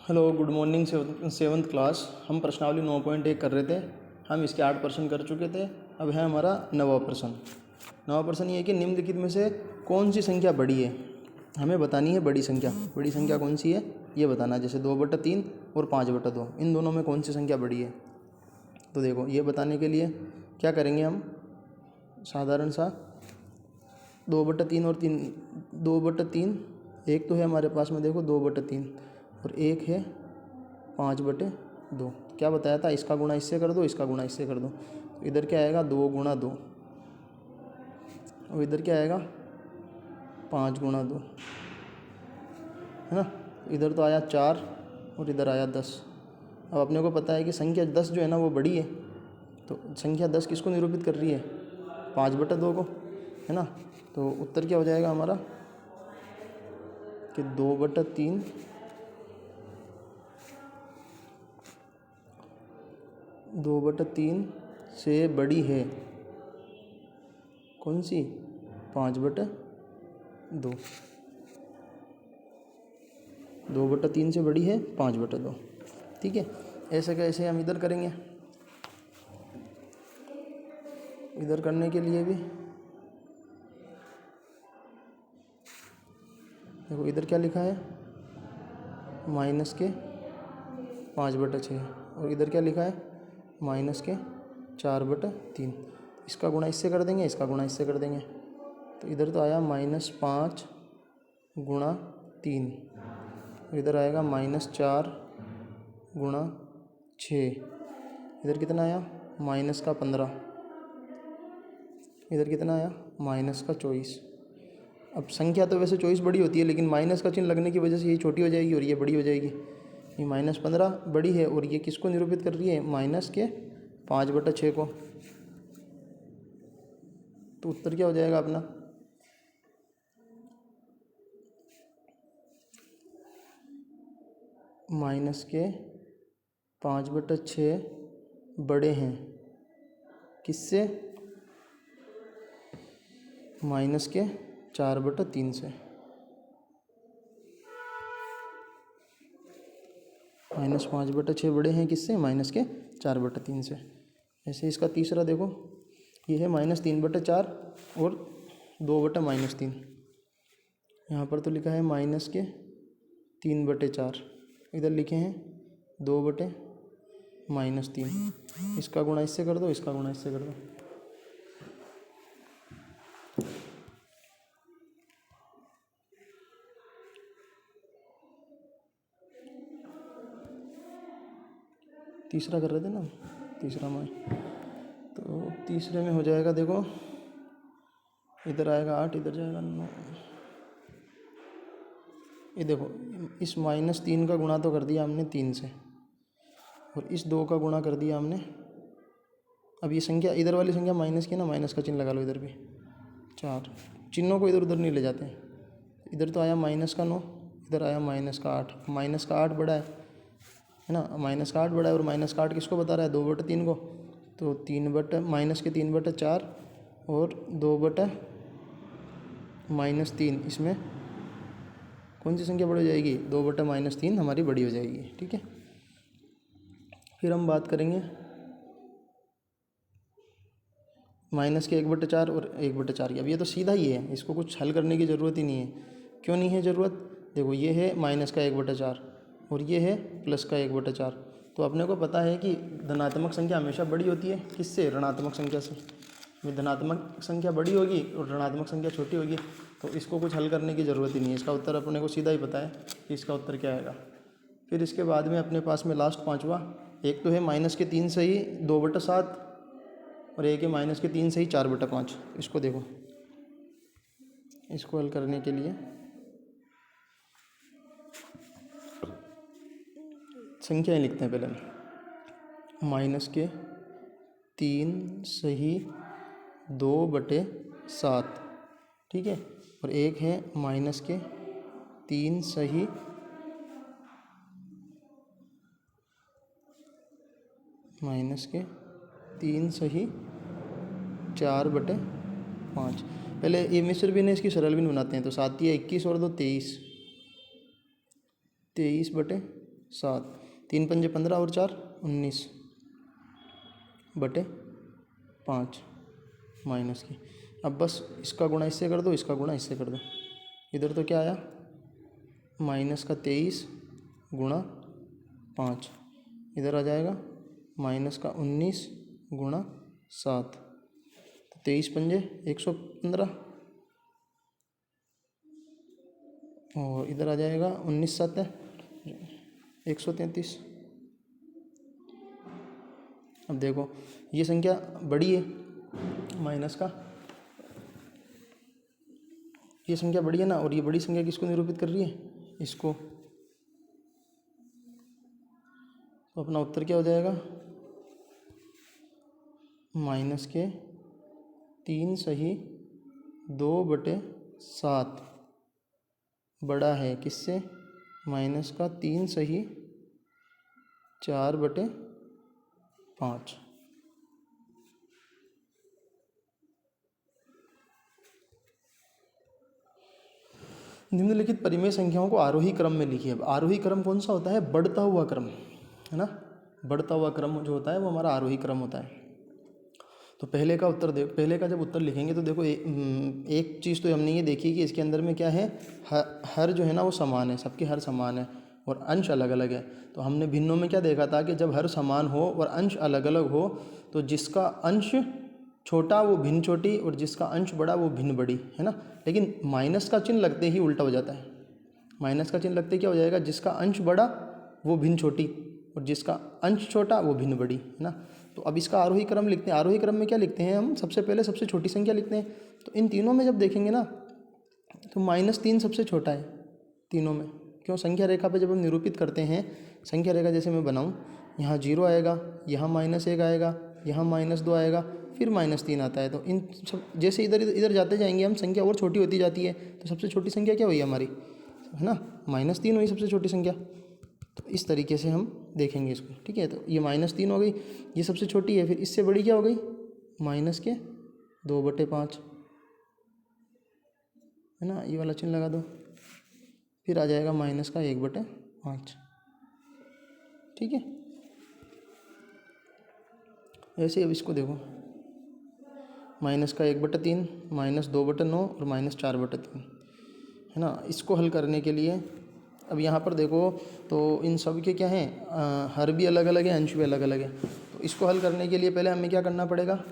Hello, good morning. Seventh class. हम प्रश्नावली 9.1 कर रहे थे। हम इसके 8 प्रश्न कर चुके थे। अब है हमारा 9वां प्रश्न। 9वां प्रश्न ये है कि निम्नलिखित में से कौन सी संख्या बड़ी है। हमें बतानी है बड़ी संख्या। बड़ी संख्या कौन सी है ये बताना। जैसे 2/3 और 5/2, इन दोनों में कौन सी संख्या बड़ी है। तो देखो, ये बताने के लिए क्या करेंगे हम। साधारण सा 2/3 और 2/3, एक तो है हमारे पास में, देखो 2/3, और एक है 5/2। क्या बताया था, इसका गुणा इससे कर दो, इसका गुणा इससे कर दो। तो इधर क्या आएगा, 2 × 2, और इधर क्या आएगा, 5 × 2, है ना। इधर तो आया 4 और इधर आया 10। अब अपने को पता है कि संख्या 10 जो है ना वो बड़ी है। तो संख्या 10 किसको निरूपित कर रही है, 5/2 को, है ना। तो उत्तर क्या हो जाएगा हमारा कि 2/3 से बड़ी है कौन सी, 5/2। 2/3 से बड़ी है 5/2। ठीक है, ऐसे कैसे हम इधर करेंगे। इधर करने के लिए भी देखो, इधर क्या लिखा है, -5/6, और इधर क्या लिखा है, -4/3। इसका गुणा इससे कर देंगे, इसका गुणा इससे कर देंगे। तो इधर तो आया -5 × 3, और इधर आएगा -4 × 6। इधर कितना आया, -15। इधर कितना आया, -24। अब संख्या तो वैसे 24 बड़ी होती है, लेकिन माइनस का चिन्ह लगने की वजह से ये छोटी हो जाएगी और ये बड़ी हो जाएगी। ये -15 बड़ी है, और ये किसको निरूपित कर रही है, -5/6 को। तो उत्तर क्या हो जाएगा अपना, -5/6 बड़े हैं किससे, -4/3 से। -5/6 बड़े हैं किससे, -4/3 से। ऐसे इसका तीसरा देखो, ये है -3/4 और 2/-3। यहाँ पर तो लिखा है -3/4, इधर लिखे हैं 2/-3। इसका गुणा इससे कर दो, इसका गुणा इससे कर दो। तीसरा कर रहे थे ना, तीसरा में, तो तीसरे में हो जाएगा, देखो इधर आएगा 8, इधर जाएगा 9। ये देखो, इस -3 का गुणा तो कर दिया हमने 3 से, और इस 2 का गुणा कर दिया हमने। अब ये संख्या, इधर वाली संख्या माइनस की ना, माइनस का चिन्ह लगा लो इधर भी। 4 चिन्हों को इधर उधर नहीं ले जाते। इधर तो आया -9, इधर आया -8। -8 बड़ा है ना, -8 बड़ा है, और -8 किसको बता रहा है, 2/3 को। तो -3/4 और 2/-3, इसमें कौन सी संख्या बड़ी हो जाएगी, 2/-3 हमारी बड़ी हो जाएगी। ठीक है, फिर हम बात करेंगे -1/4 और 1/4 की। अब ये तो सीधा ही है, इसको कुछ हल करने की ज़रूरत ही नहीं है। क्यों नहीं है ज़रूरत, देखो ये है -1/4 और ये है +1/4। तो अपने को पता है कि धनात्मक संख्या हमेशा बड़ी होती है किससे, ऋणात्मक संख्या से। धनात्मक संख्या बड़ी होगी और ऋणात्मक संख्या छोटी होगी, तो इसको कुछ हल करने की ज़रूरत ही नहीं है। इसका उत्तर अपने को सीधा ही पता है कि इसका उत्तर क्या आएगा। फिर इसके बाद में अपने पास में लास्ट 5वां, एक तो है -3 से ही 2/7, और एक है -3 से ही 4/5। इसको देखो, इसको हल करने के लिए संख्याएं लिखते हैं पहले हम। -3 सही 2/7, ठीक है, और एक है -3 सही 4/5। पहले ये मिश्र भिन्न, इसकी सरल भिन्न बनाते हैं। तो 7 × 21 और 2 23, 23/5 7, 3 पंजे 15 और 4 19 बटे 5 माइनस की। अब बस इसका गुणा इससे कर दो, इसका गुणा इससे कर दो। इधर तो क्या आया माइनस का 23 गुणा 5, इधर आ जाएगा माइनस का 19 गुणा 7, तो 23 पंजे 115 और इधर आ जाएगा 19 7 133। अब देखो ये संख्या बड़ी है माइनस का, ये संख्या बड़ी है ना, और ये बड़ी संख्या किसको निरूपित कर रही है, इसको। तो अपना उत्तर क्या हो जाएगा, माइनस के 3 सही 2/7 बड़ा है किससे, माइनस का 3 सही 4/5। निम्नलिखित परिमेय संख्याओं को आरोही क्रम में लिखिए। अब आरोही क्रम कौन सा होता है, बढ़ता हुआ क्रम, है ना। बढ़ता हुआ क्रम जो होता है वो हमारा आरोही क्रम होता है। तो पहले का उत्तर देखो, पहले का जब उत्तर लिखेंगे तो देखो एक चीज़ तो हमने ये देखी कि इसके अंदर में क्या है, हर जो है ना वो समान है, सबके हर समान है और अंश अलग अलग है। तो हमने भिन्नों में क्या देखा था कि जब हर समान हो और अंश अलग अलग हो तो जिसका अंश छोटा वो भिन्न छोटी और जिसका अंश बड़ा वो भिन्न बड़ी, है ना। लेकिन माइनस का चिन्ह लगते ही उल्टा हो जाता है। माइनस का चिन्ह लगते क्या हो जाएगा, जिसका अंश बड़ा वो भिन्न छोटी और जिसका अंश छोटा वो भिन्न बड़ी, है ना। तो अब इसका आरोही क्रम लिखते हैं। आरोही क्रम में क्या लिखते हैं हम, सबसे पहले सबसे छोटी संख्या लिखते हैं। तो इन तीनों में जब देखेंगे ना तो -3 सबसे छोटा है तीनों में। क्यों, संख्या रेखा पे जब हम निरूपित करते हैं, संख्या रेखा जैसे मैं बनाऊं, यहाँ 0 आएगा, यहाँ -1 आएगा, यहाँ -2 आएगा, फिर -3 आता है। तो इन सब जैसे इधर इधर जाते जाएंगे हम, संख्या और छोटी होती जाती है। तो सबसे छोटी संख्या क्या हुई हमारी, है ना, -3 हुई सबसे छोटी संख्या। तो इस तरीके से हम देखेंगे इसको, ठीक है। तो ये -3 हो गई, ये सबसे छोटी है। फिर इससे बड़ी क्या हो गई, -2/5, है ना, ये वाला चिन्ह लगा दो। फिर आ जाएगा -1/5, ठीक है। ऐसे अब इसको देखो, -1/3, -2/9 और -4/3, है ना। इसको हल करने के लिए अब यहाँ पर देखो तो इन सब के क्या हैं, हर भी अलग अलग है, अंश भी अलग अलग है। तो इसको हल करने के लिए पहले हमें क्या करना पड़ेगा,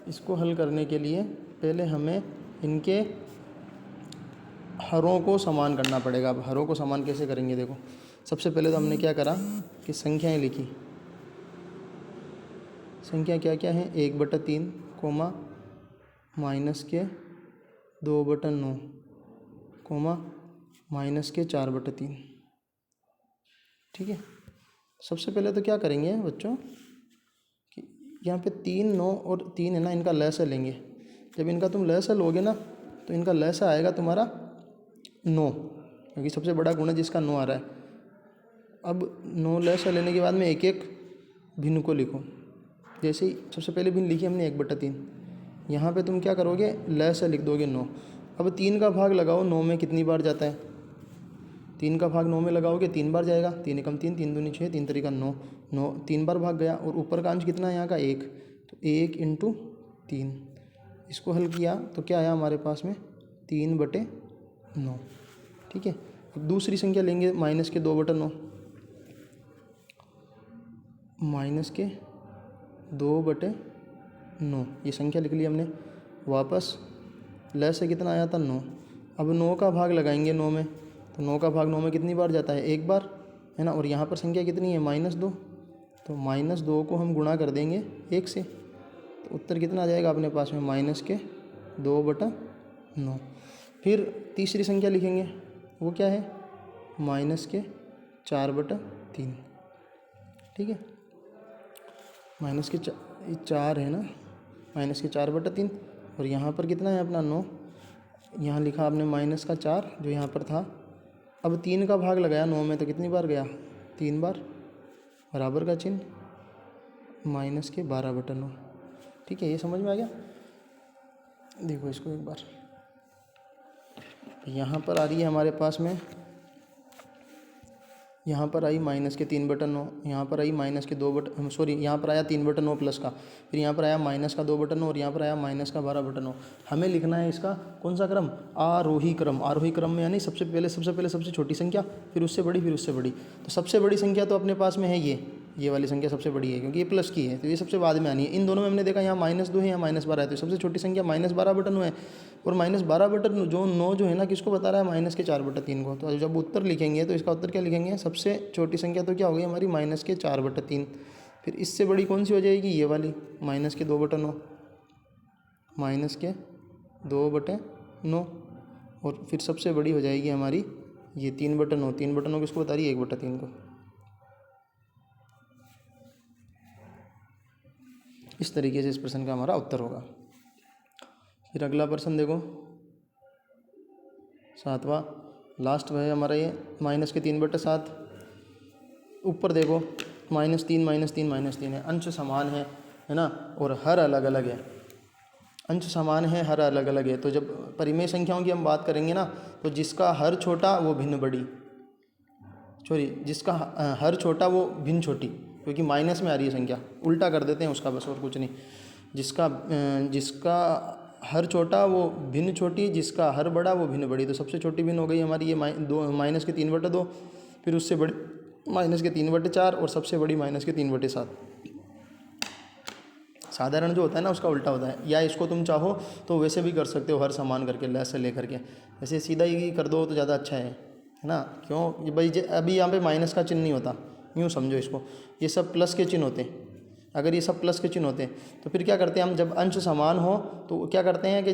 इसको हल करने के लिए पहले हमें इनके हरों को समान करना पड़ेगा। अब हरों को समान कैसे करेंगे, देखो सबसे पहले तो हमने क्या करा कि संख्याएं लिखी। संख्या क्या क्या है, 1/3 कोमा -2/9 कोमा -4/3, ठीक है। सबसे पहले तो क्या करेंगे बच्चों कि यहाँ पे 3 9 और 3 है ना, इनका लसा लेंगे। जब इनका तुम लसा लोगे ना तो इनका लसा आएगा तुम्हारा 9, क्योंकि सबसे बड़ा गुण है जिसका 9 आ रहा है। अब 9 लसा लेने के बाद में एक एक भिन्न को लिखो। जैसे ही सबसे पहले भिन्न लिखी हमने 1/3, यहाँ पे तुम क्या करोगे, लसा लिख दोगे 9। अब 3 का भाग लगाओ 9 में कितनी बार जाता है, 3 का भाग 9 में लगाओगे 3 बार जाएगा, 3 एकम 3, 3 दूनी 6, 3 तरीका 9, 9 3 बार भाग गया। और ऊपर का अंश कितना है यहाँ का 1, तो 1 × 3, इसको हल किया तो क्या आया हमारे पास में 3/9, ठीक है। अब दूसरी संख्या लेंगे -2/9, -2/9, ये संख्या लिख ली हमने। वापस ल से कितना आया था 9। अब 9 का भाग लगाएंगे 9 में, तो 9 का भाग 9 में कितनी बार जाता है, एक बार, है ना। और यहाँ पर संख्या कितनी है -2, तो -2 को हम गुणा कर देंगे 1 से, तो उत्तर कितना आ जाएगा अपने पास में -2/9। फिर तीसरी संख्या लिखेंगे, वो क्या है -4/3, ठीक है। -4 है ना, -4/3। और यहाँ पर कितना है अपना 9, यहाँ लिखा आपने -4 जो यहाँ पर था। अब 3 का भाग लगाया 9 में तो कितनी बार गया, 3 बार, बराबर का चिन्ह, -12/9, ठीक है। ये समझ में आ गया। देखो इसको एक बार, यहाँ पर आ रही है हमारे पास में यहाँ पर आई -3/9, यहाँ पर आई -2/, सॉरी यहाँ पर आया 3/9 प्लस का, फिर यहाँ पर आया -2/9 और यहाँ पर आया -12/9। हमें लिखना है इसका कौन सा क्रम, आरोही क्रम। आरोही क्रम में यानी सबसे पहले सबसे छोटी संख्या, फिर उससे बड़ी, फिर उससे बड़ी। तो सबसे बड़ी संख्या तो अपने पास में है ये वाली संख्या सबसे बड़ी है, क्योंकि ये प्लस की है, तो ये सबसे बाद में आनी है। इन दोनों में हमने देखा यहाँ -2 है, यहाँ -12 है, तो सबसे छोटी संख्या -12/9 है। और -12/9 जो है ना, किसको बता रहा है, -4/3 को। तो जब उत्तर लिखेंगे तो इसका उत्तर क्या लिखेंगे, सबसे छोटी संख्या तो क्या हो गई हमारी, -4/3। फिर इससे बड़ी कौन सी हो जाएगी, ये वाली -2/9, -2/9। और फिर सबसे बड़ी हो जाएगी हमारी ये 3/9। 3/9 किसको बता रही है, 1/3 को। इस तरीके से इस प्रश्न का हमारा उत्तर होगा। फिर अगला प्रश्न देखो, 7वां लास्ट है हमारा ये -3/7। ऊपर देखो -3 है, अंश समान है ना, और हर अलग अलग है। अंश समान है, हर अलग अलग है। तो जब परिमेय संख्याओं की हम बात करेंगे ना, तो जिसका हर छोटा वो भिन्न बड़ी, सॉरी जिसका हर छोटा वो भिन्न छोटी, क्योंकि माइनस में आ रही है संख्या, उल्टा कर देते हैं उसका, बस और कुछ नहीं। जिसका हर छोटा वो भिन्न छोटी, जिसका हर बड़ा वो भिन्न बड़ी। तो सबसे छोटी भिन्न हो गई हमारी ये -3/2, फिर उससे बड़ी -3/4 और सबसे बड़ी -3/7। साधारण जो होता है ना उसका उल्टा होता है। या इसको तुम चाहो तो वैसे भी कर सकते हो, हर समान करके लेस से लेकर के, वैसे सीधा ही कर दो तो ज़्यादा अच्छा है ना। क्यों, ये भाई अभी यहाँ पे माइनस का चिन्ह नहीं होता, यूँ समझो इसको, ये सब प्लस के चिन्ह होते हैं। अगर ये सब प्लस के चिन्ह होते हैं तो फिर क्या करते हैं हम, जब अंश समान हो तो क्या करते हैं कि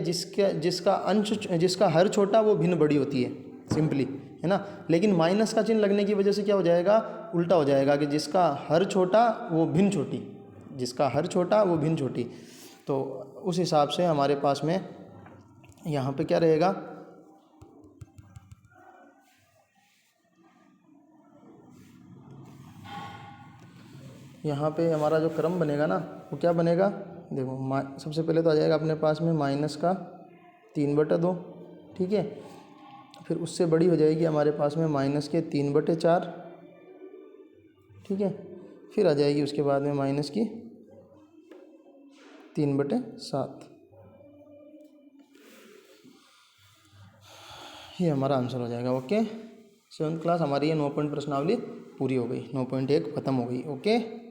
जिसका हर छोटा वो भिन्न बड़ी होती है, सिंपली, है ना। लेकिन माइनस का चिन्ह लगने की वजह से क्या हो जाएगा, उल्टा हो जाएगा कि जिसका हर छोटा वो भिन्न छोटी, जिसका हर छोटा वो भिन्न छोटी। तो उस हिसाब से हमारे पास में यहाँ पे क्या रहेगा, यहाँ पे हमारा जो क्रम बनेगा ना वो क्या बनेगा, देखो सबसे पहले तो आ जाएगा अपने पास में -3/2, ठीक है। फिर उससे बड़ी हो जाएगी हमारे पास में -3/4, ठीक है। फिर आ जाएगी उसके बाद में -3/7। ये हमारा आंसर हो जाएगा। ओके, 7th क्लास हमारी ये 9 पॉइंट प्रश्नावली पूरी हो गई, 9.1 खत्म हो गई। ओके।